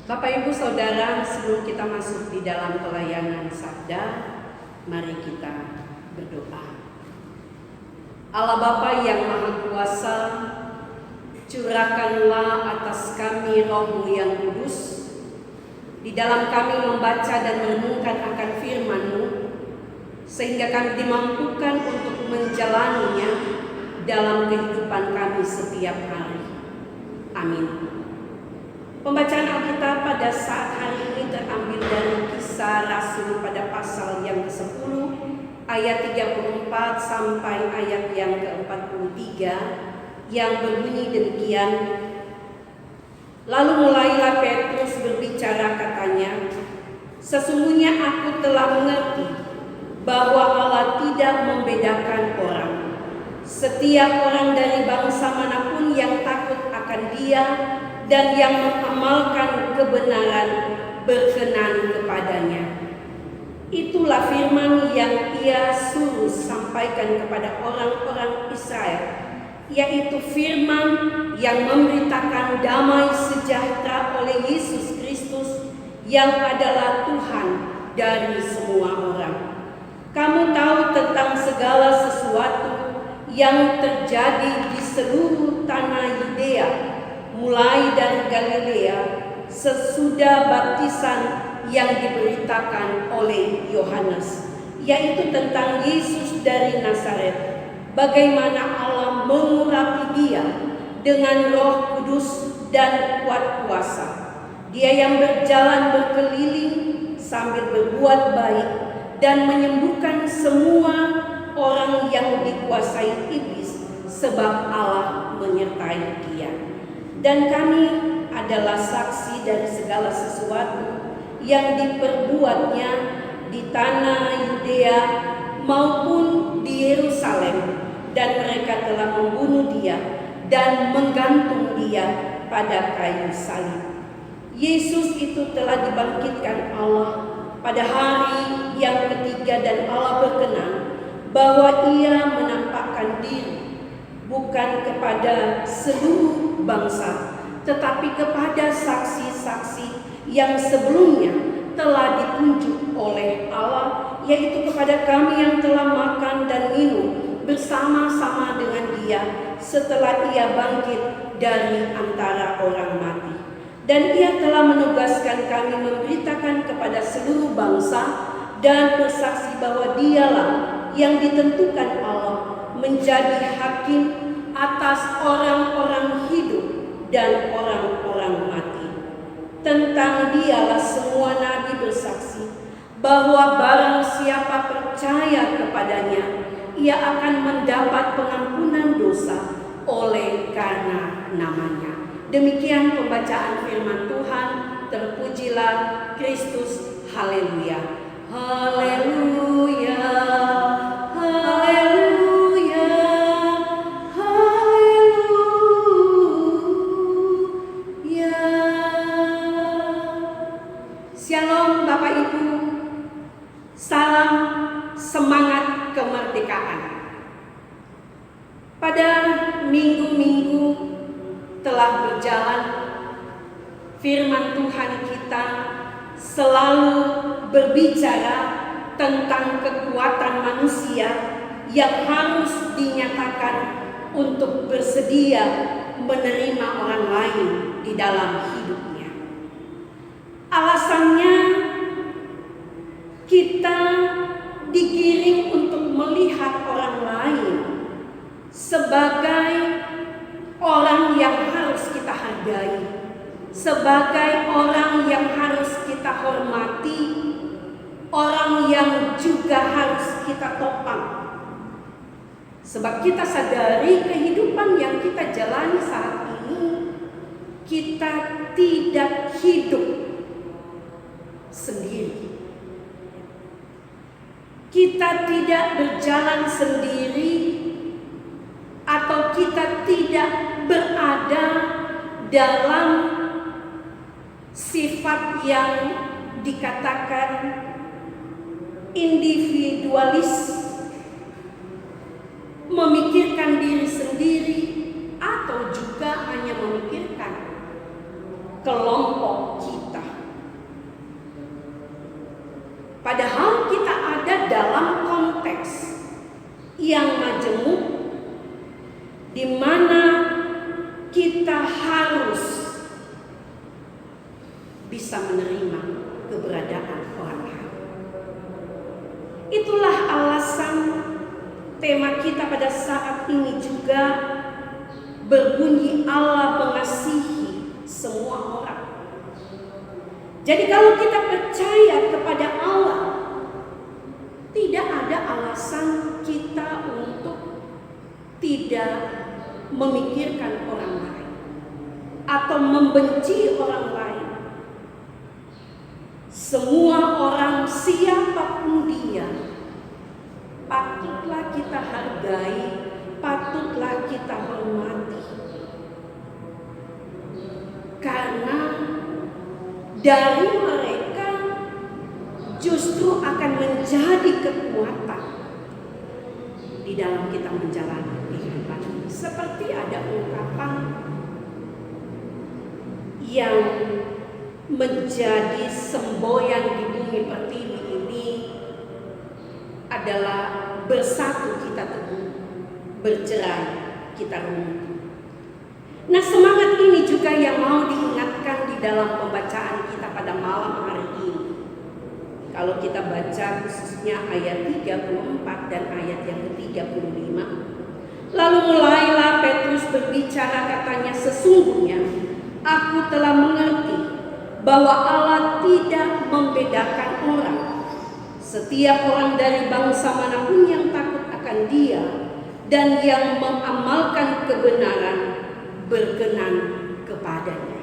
Bapak Ibu Saudara, sebelum kita masuk di dalam pelayanan sabda, mari kita berdoa. Allah Bapa yang Maha Kuasa, curahkanlah atas kami Roh-Mu yang kudus, di dalam kami membaca dan merenungkan akan firman-Mu, sehingga kami dimampukan untuk menjalaninya dalam kehidupan kami setiap hari. Amin. Pembacaan Alkitab pada saat hari ini terambil dari Kisah Rasul pada pasal yang ke-10 ayat 34 sampai ayat yang ke-43 yang berbunyi demikian. Lalu mulailah Petrus berbicara, katanya, "Sesungguhnya aku telah mengerti bahwa Allah tidak membedakan orang. Setiap orang dari bangsa manapun yang takut akan Dia dan yang mengamalkan kebenaran berkenan kepadanya." Itulah firman yang Ia suruh sampaikan kepada orang-orang Israel, yaitu firman yang memberitakan damai sejahtera oleh Yesus Kristus yang adalah Tuhan dari semua orang. Kamu tahu tentang segala sesuatu yang terjadi di seluruh tanah Yudea, mulai dari Galilea sesudah baptisan yang diberitakan oleh Yohanes, yaitu tentang Yesus dari Nazaret, bagaimana Allah mengurapi Dia dengan Roh Kudus dan kuat kuasa. Dia yang berjalan berkeliling sambil berbuat baik dan menyembuhkan semua orang yang dikuasai iblis, sebab Allah menyertai Dia. Dan kami adalah saksi dari segala sesuatu yang diperbuatnya di tanah Yudea maupun di Yerusalem, dan mereka telah membunuh Dia dan menggantung Dia pada kayu salib. Yesus itu telah dibangkitkan Allah pada hari yang ketiga, dan Allah berkenan bahwa Ia menampakkan diri bukan kepada seluruh bangsa, tetapi kepada saksi-saksi yang sebelumnya telah ditunjuk oleh Allah, yaitu kepada kami yang telah makan dan minum bersama-sama dengan Dia setelah Ia bangkit dari antara orang mati. Dan Ia telah menugaskan kami memberitakan kepada seluruh bangsa dan bersaksi bahwa Dialah yang ditentukan Allah menjadi hakim atas orang-orang hidup dan orang-orang mati. Tentang Dialah semua nabi bersaksi bahwa barang siapa percaya kepadanya, ia akan mendapat pengampunan dosa oleh karena namanya. Demikian pembacaan firman Tuhan. Terpujilah Kristus. Haleluya. Haleluya. Haleluya. Haleluya. Shalom Bapak Ibu. Salam semangat kemerdekaan. Pada minggu-minggu telah berjalan, firman Tuhan kita selalu berbicara tentang kekuatan manusia yang harus dinyatakan untuk bersedia menerima orang lain di dalam hidupnya. Alasannya, kita digiring untuk melihat orang lain sebagai orang yang harus kita hargai, sebagai orang yang harus kita hormati, orang yang juga harus kita topang. Sebab kita sadari kehidupan yang kita jalani saat ini, kita tidak hidup sendiri. Kita tidak berjalan sendiri, atau kita tidak berada dalam sifat yang dikatakan individualis, memikirkan diri sendiri, atau juga hanya memikirkan kelompok kita. Padahal kita ada dalam konteks yang majemuk, di mana kita harus bisa menerima keberadaan orang lain. Itulah alasan tema kita pada saat ini juga berbunyi Allah mengasihi semua orang. Jadi kalau kita percaya kepada Allah, tidak ada alasan kita untuk tidak memikirkan orang lain atau membenci orang lain. Semua orang, siapapun dia, patutlah kita hargai, patutlah kita hormati. Karena dari mereka justru akan menjadi kekuatan di dalam kita menjalani kehidupan ini. Seperti ada ungkapan yang menjadi semboyan di bumi pertiwi ini adalah bersatu kita teguh, bercerai kita runtuh. Nah, semangat ini juga yang mau diingatkan di dalam pembacaan kita pada malam hari ini. Kalau kita baca khususnya ayat 34 dan ayat yang ke-35. Lalu mulailah Petrus berbicara, katanya, sesungguhnya aku telah mengerti bahwa Allah tidak membedakan orang. Setiap orang dari bangsa manapun yang takut akan Dia dan yang mengamalkan kebenaran berkenan kepadanya.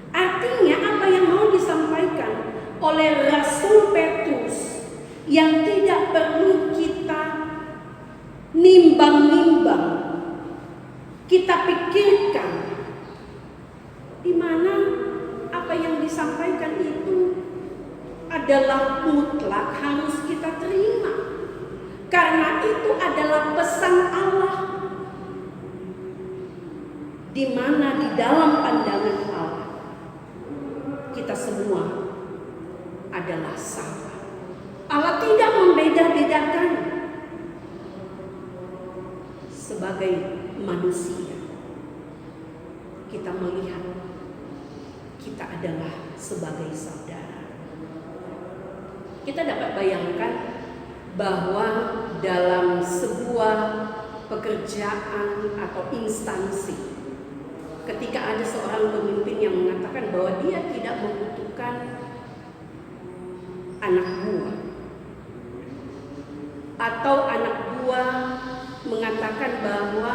Artinya apa yang mau disampaikan oleh Rasul Petrus yang tidak perlu kita nimbang-nimbang, kita pikirkan di mana apa yang disampaikan itu adalah mutlak harus kita terima, karena itu adalah pesan Allah, di mana di dalam pandangan Allah kita semua adalah sama. Allah tidak membeda-bedakan. Sebagai manusia, kita melihat kita adalah sebagai saudara. Kita dapat bayangkan bahwa dalam sebuah pekerjaan atau instansi, ketika ada seorang pemimpin yang mengatakan bahwa dia tidak membutuhkan anak buah, atau anak buah mengatakan bahwa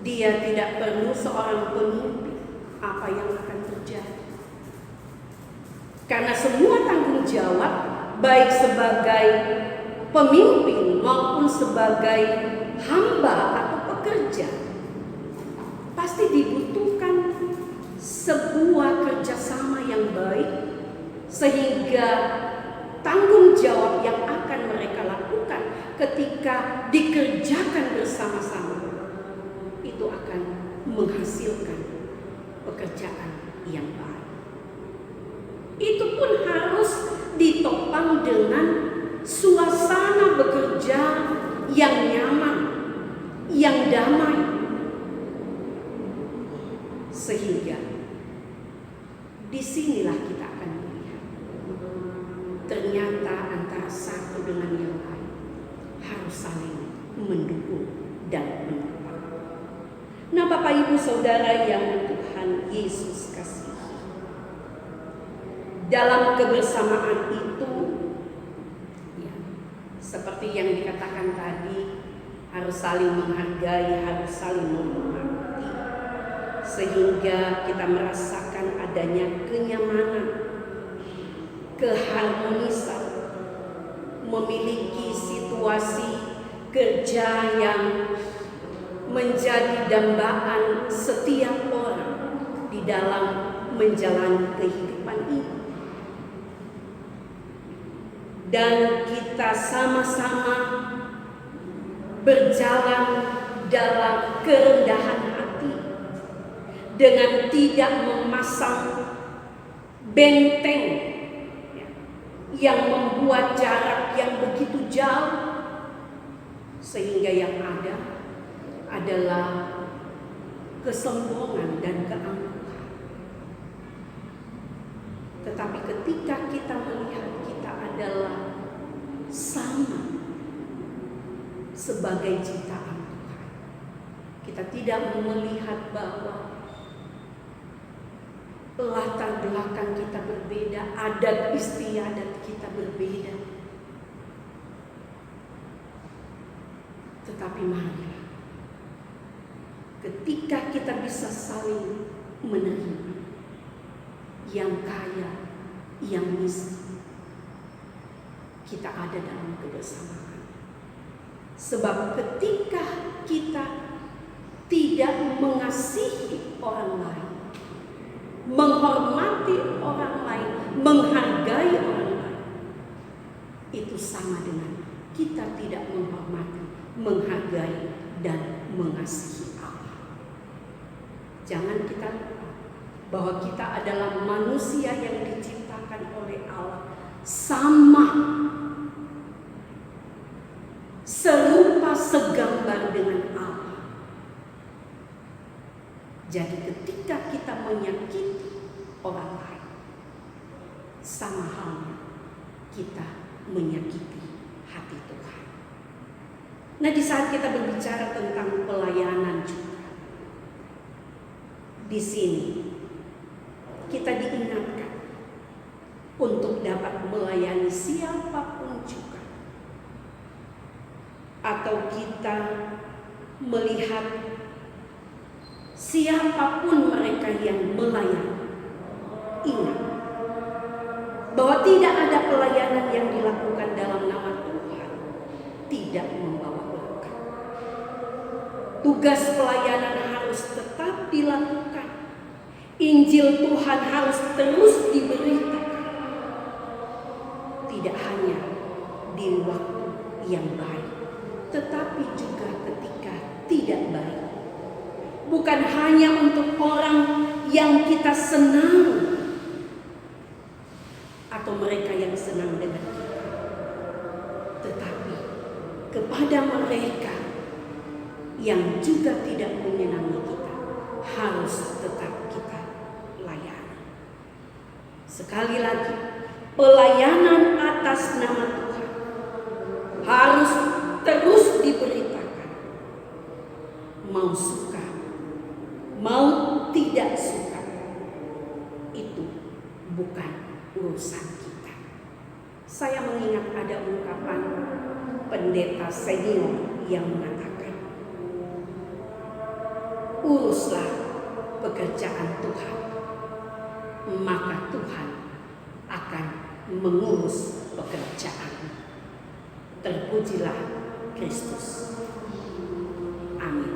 dia tidak perlu seorang pemimpin, apa yang akan terjadi? Karena semua tanggung jawab, baik sebagai pemimpin maupun sebagai hamba atau pekerja, pasti dibutuhkan sebuah kerjasama yang baik, sehingga tanggung jawab yang akan mereka lakukan ketika dikerjakan bersama-sama itu akan menghasilkan pekerjaan yang baik. Itu pun harus ditopang dengan suasana bekerja yang nyaman, yang damai, sehingga disinilah kita akan melihat ternyata antara satu dengan yang lain harus saling mendukung dan menopang. Nah, Bapak Ibu Saudara yang Tuhan Yesus kasihi, dalam kebersamaan itu, ya, seperti yang dikatakan tadi, harus saling menghargai, harus saling menghormati, sehingga kita merasakan adanya kenyamanan, keharmonisan, memiliki situasi kerja yang menjadi dambaan setiap orang di dalam menjalani kehidupan ini. Dan kita sama-sama berjalan dalam kerendahan hati, dengan tidak memasang benteng yang membuat jarak yang begitu jauh, sehingga yang ada adalah kesombongan dan keangkuhan. Tetapi ketika kita melihat kita adalah sama sebagai ciptaan Tuhan, kita tidak melihat bahwa latar belakang kita berbeda, adat istiadat kita berbeda. Tetapi marilah, ketika kita bisa saling menerima, yang kaya, yang miskin, kita ada dalam kebersamaan. Sebab ketika kita tidak mengasihi orang lain, menghormati orang lain, menghargai orang lain, itu sama dengan kita tidak menghormati, menghargai, dan mengasihi Allah. Jangan kita lupa bahwa kita adalah manusia yang diciptakan oleh Allah, sama, serupa, segambar dengan Allah. Jadi ketika kita menyakiti orang lain, sama halnya kita menyakiti hati Tuhan. Nah, di saat kita berbicara tentang pelayanan juga, di sini kita diingatkan untuk dapat melayani siapapun juga. Atau kita melihat siapapun mereka yang melayani, ingat bahwa tidak ada pelayanan yang dilakukan dalam nama Tuhan tidak membawa berkah. Tugas pelayanan harus tetap dilakukan. Injil Tuhan harus terus diberitakan. Tidak hanya di waktu yang baik, tetapi juga ketika tidak baik. Bukan hanya untuk orang yang kita senang atau mereka yang senang dengan kita, tetapi kepada mereka yang juga tidak menyenangi kita, harus tetap kita layani. Sekali lagi, pelayanan atas nama Tuhan harus terus diberitakan. Mau suka, mau tidak suka, itu bukan urusan kita. Saya mengingat ada ungkapan pendeta senior yang mengatakan, uruslah pekerjaan Tuhan, maka Tuhan akan mengurus pekerjaan. Terpujilah Kristus. Amin.